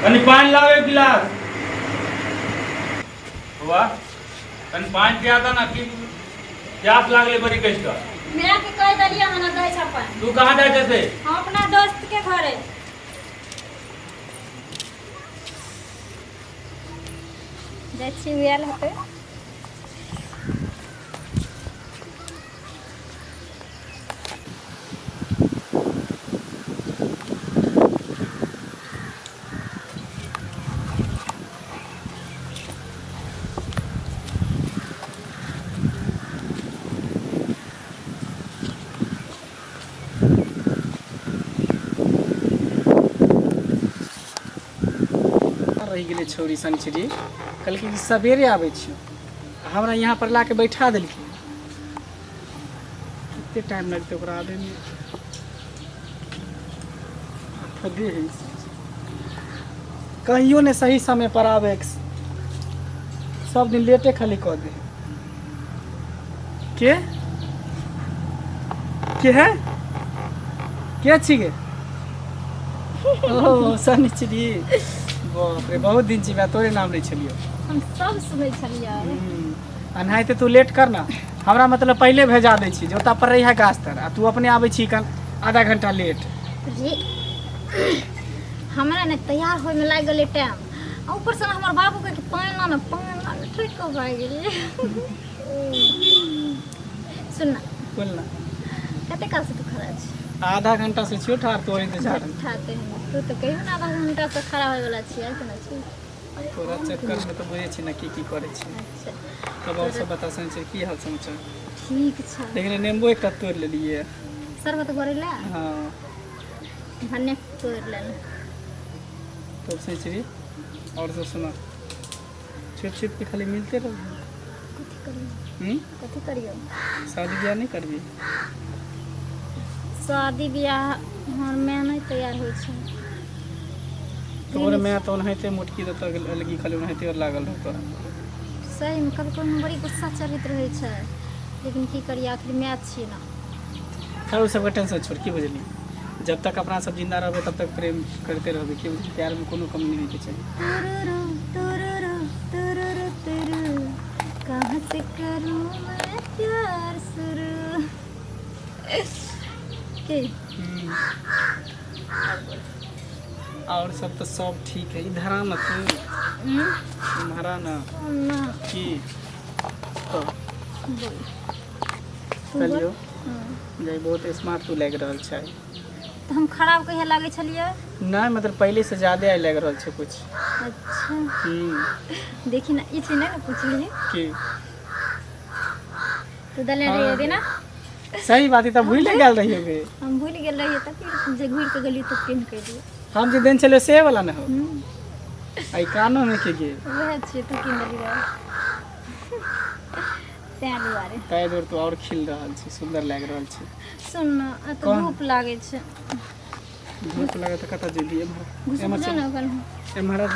कनी पानी लाओ एक गिलास हुआ कनी पानी पिया था ना कि प्यास लागले बड़ी कष्ट मैं के कह दलिया मना दे छपन तू कहां जाए थे हम अपना दोस्त के घरे जाछी वेल हते रही गेलै छौरी शनिचरी कहलकै कि सवेरे आबै छियौ हमरा यहाँ पर लाके बैठा देलकै कते टाइम लगतै ओकरा आबैमे ठगे है कहियो ने सही समय पर आवे सब दिन लेटे खाली कह दे के है के छी गे ओ शनिचरी बाप रे बहुत दिन छी तोरे नाम लै छलियो हम सब सुनै छलियै अनाहिते तू लेट कर ना हमरा मतलब पहले भेजा दै छी जे ओतऽ पर रही है गाछ तर आ तू अपने आबै छी कन आधा घंटा लेट रे हमरा ने तैयार होय में लाग गेलै टाइम ऊपर से हमर बाबू के पानी ना ठोक के भाग गेलै सुन ना बोल ना कते काल से तू खड़ा छी आधा घंटा से छियो ठार तोरे इंतजार ठाते हैं तू तो कहियो ना आधा घंटा से खड़ा होय वाला छी ऐसे ना छी तोरा चक्कर में तो बुझे छी ना की करे छी अच्छा तब और सब बता सन की हाल समाचार ठीक छै लेकिन नींबू एक तोड़ लेलिए शरबत भरेला हां भन्ने तोड़ लेना तो सेंचुरी और सब सुना छिप छिप के खाली मिलते रहो कथि करियो कथि करियो शादी ब्याह नहीं करबी शादी ब्याह हमर मैं नहीं तैयार होय छै तोरे मैं तो ओनाहिते मुटकी देता लगी खाली ओनाहिते और लागल रह तोरा सही में कभी कभी बड़ी गुस्सा चढ़ित रहे छै लेकिन की करिए आखिर मैं छी ना खैर वो सब टेंशन छोड़ की बुझली जब तक अपना सब जिंदा रहबे तब तक प्रेम करते रहबे कि प्यार में कोनो कमी नहीं के चाहिए कहां से करूं मैं प्यार शुरू के और सब तो सब ठीक है इधर आना तू तुम्हारा ना ना की तो बोल चलियो जे बहुत स्मार्ट तू लग रहल छै तो हम खराब कहिया लागे छलिए नहीं मतलब पहले से ज्यादा आई लग रहल छै कुछ अच्छा देखी ना ई चीज नहीं पूछली की तू दले रे देना सही बात है तब भूल गेल रही होगे हम भूल गेल रहिए तब फिर जे घूर के गली तो पिन कर दिए हम जे दिन चले से वाला न हो आई कानो में के गे वह छे तू किन दली रे तैं दुआरे ताय दूर तो और खिल रहल छै सुंदर लाग रहल छै सुन ना तो धूप लागे छै धूप लगे तो कता जेबी घुस जा ना कल एमहरा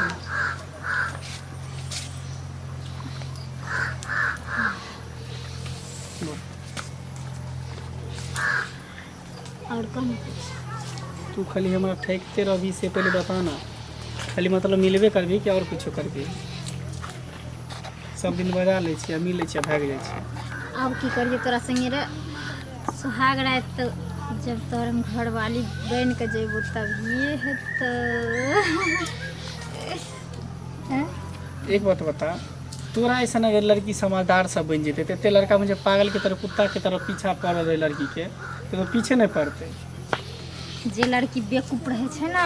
और कम तू खाली हमरा ठेकते रहबी से पहले बता ना खाली मतलब मिलबे करबी कि और कुछो करबी सब दिन बजा ले छी मिले छी भाग जाय छी अब की करिए तोरा संगे रे सुहाग रात तो जब तोर हम घर वाली बन के जेबू तब ये है तो एक बात बता तोरा ऐसा अगर लड़की समझदार सब बन जेते ते लड़का मुझे पागल की तरह कुत्ता की तरह पीछा पड़ रहे लड़की के तो पीछे नहीं पड़ते जे लड़की बेवकूफ रहे छै ना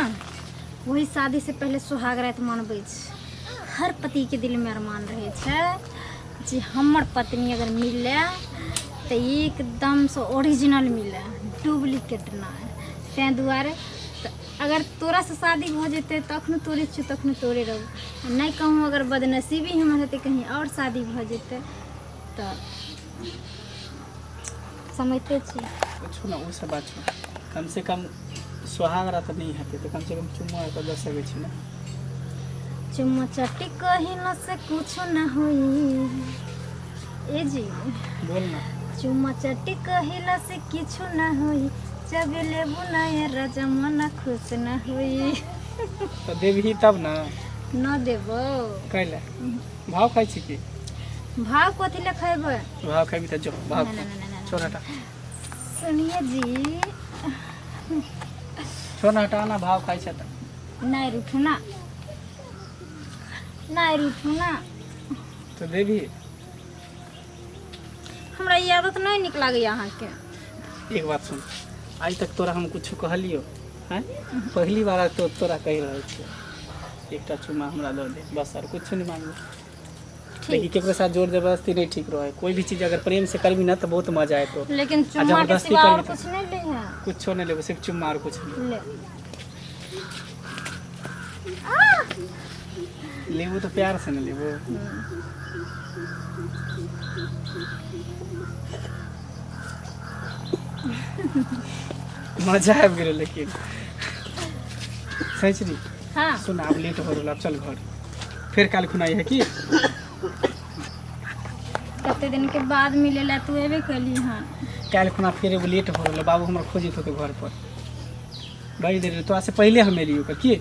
वही शादी से पहले सुहाग रात मनबै छै हर पति के दिल में अरमान रहे छै जे हमर पत्नी अगर मिले तो एकदम से ओरिजिनल मिले डुप्लीकेट ना तैं दुआरे अगर तोरा से शादी हो जेते तखन तोरे छी तखन तोरे रहू नहीं कहूँ अगर बदनसीबी हमर हेतै कहीं और शादी भ जेते तो समझते छी कुछ ना वो सब बात कम से कम सुहाग रात नहीं हेतै तो कम से कम चुम्मा तो दे सकै छी ना चुम्मा चट्टी कहीं न से कुछ न होई ए जी बोल ना चुम्मा चट्टी कहिला से किछु न होई जब लेबू ना राजा मन खुश न होई तो देबही तब ना न देबो कैले भाव खाइ छी की भाव कथी ले खेबै भाव खाबी त जो भाव नहीं, नहीं, नहीं, नहीं, छोड़ हटा सुनिए जी छोड़ हटा ना भाव खाइ छ त नहीं रूठू ना नहीं रूठू ना तो देबही हमरा ई आदत नहीं निक लागैए अहाँके एक बात सुन आज तक तोरा हम कुछ कहलियो हैं पहली बार तो तोरा कहि रहल छी एकटा चुमा हमरा दे दे बस और कुछ नहीं मांगू लेकिन केकरो साथ जोर जबरदस्ती नहीं ठीक रहे कोई भी चीज अगर प्रेम से करबी ना तो बहुत मजा आए तो लेकिन चुम्मा के जबरदस्ती सिवा और करबी कुछ नहीं ले हैं कुछ नहीं लेबो सिर्फ चुम्मा और कुछ नहीं ले लेबो तो प्यार से न लेबो मजा आबि गेलो लेकिन सही छी हाँ सुन अब लेट हो रहल अब चल घर फिर काल खुनाई है की कते दिन के बाद मिले ला तू एबे कली हन काल खुना फिर एगो लेट हो रहल बाबू हमरा खोजित होते घर पर बड़ी देर तो से पहले हम एलियो कर की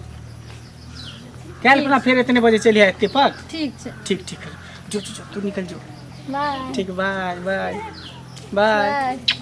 काल खुना फिर इतने बजे चली आते पर ठीक छै ठीक ठीक जो जो जो तू निकल जो बाय ठीक बाय बाय बाय बाय